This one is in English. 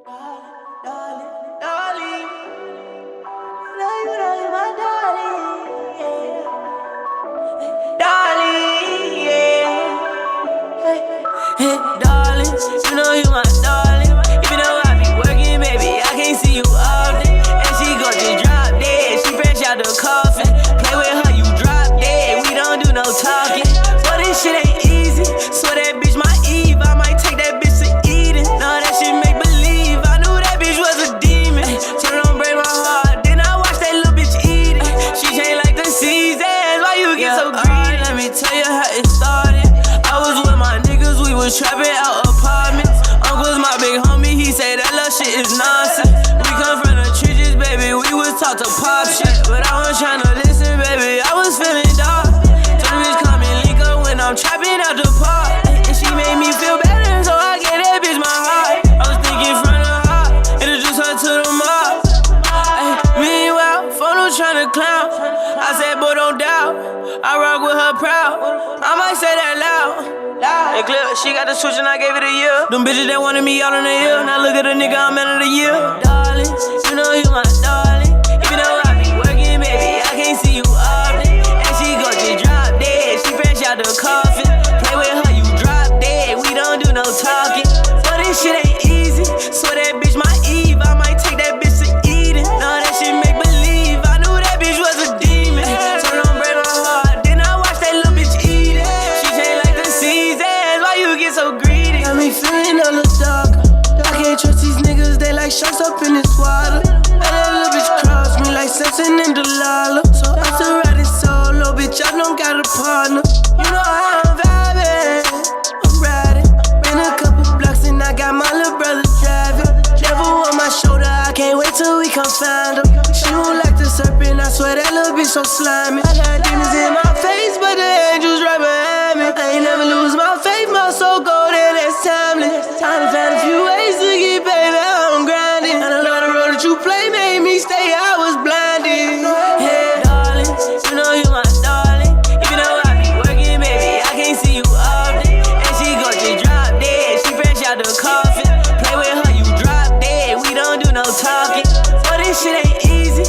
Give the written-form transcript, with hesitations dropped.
Darling, darling, you know you're my darling, yeah. Darling, yeah. Hey, darling, you know you my darling. Even though I be working, baby, I can't see you often. And she gon' just drop dead. She fresh out the coffin. Play with her, you drop dead. We don't do no talking. But this shit ain't easy. Swear that bitch my Eve. I might take that bitch to Eden. Nah, that shit make believe. I knew that bitch was a demon. So don't break my heart. Then I watch that little bitch eat it. She changed like the seasons. Why you get so greedy? Let me tell you how it started. I was with my niggas, we was trapping out apartments. Uncle's my big homie, he say that love shit is nonsense. We come from the trenches, baby, we was taught to pop shit. But I was tryna listen, baby, I was feeling dark. Tell the bitch call me Linka when I'm trapping out the park. And she made me feel better, so I gave that bitch my heart. I was thinking from the heart, introduce her to the mob. Meanwhile, phone tryna clown. I said, boy, don't doubt, I rock with her proud. I might say that loud. Hey, clip, she got the switch and I gave it a year. Them bitches that wanted me out on the hill. Now look at the nigga, I'm man of the year. Darling, you know you my darling. Even though I be working, baby, I can't see you often. And she gon' just drop dead. She fresh out the coffin. Play with her, you drop dead. We don't do no talking. But this shit ain't easy. Swear that bitch my Eve. I might take that bitch to Eden. Nah, that shit make believe. I knew that bitch was a demon. So don't break my heart. Then I watch that little bitch eat it. She changed like the seasons. Why you get so greedy? Got me feeling a little darker. I can't trust these niggas. They like sharks up in this water. And that little bitch cross me like Simpson and Delilah. So I still ride it solo, bitch. I don't got a partner. You know how I'm vibing. I'm riding. Been a couple blocks and I got my little brother driving. Devil on my shoulder. I can't wait till we come find him. She don't like the serpent. I swear that little bitch so slimy. I got demons in my face, but the angels right behind me. I ain't never lose my faith. My soul golden, it's timeless. Time to find a few ways to get paid. I'm grinding. And a lot of road that you play made me stay. I was blinded. Yeah, darling, you know you my darling. Even though I be working, baby, I can't see you often. And she gon' just drop dead. She fresh out the coffin. Play with her, you drop dead. We don't do no talking. But this shit ain't easy.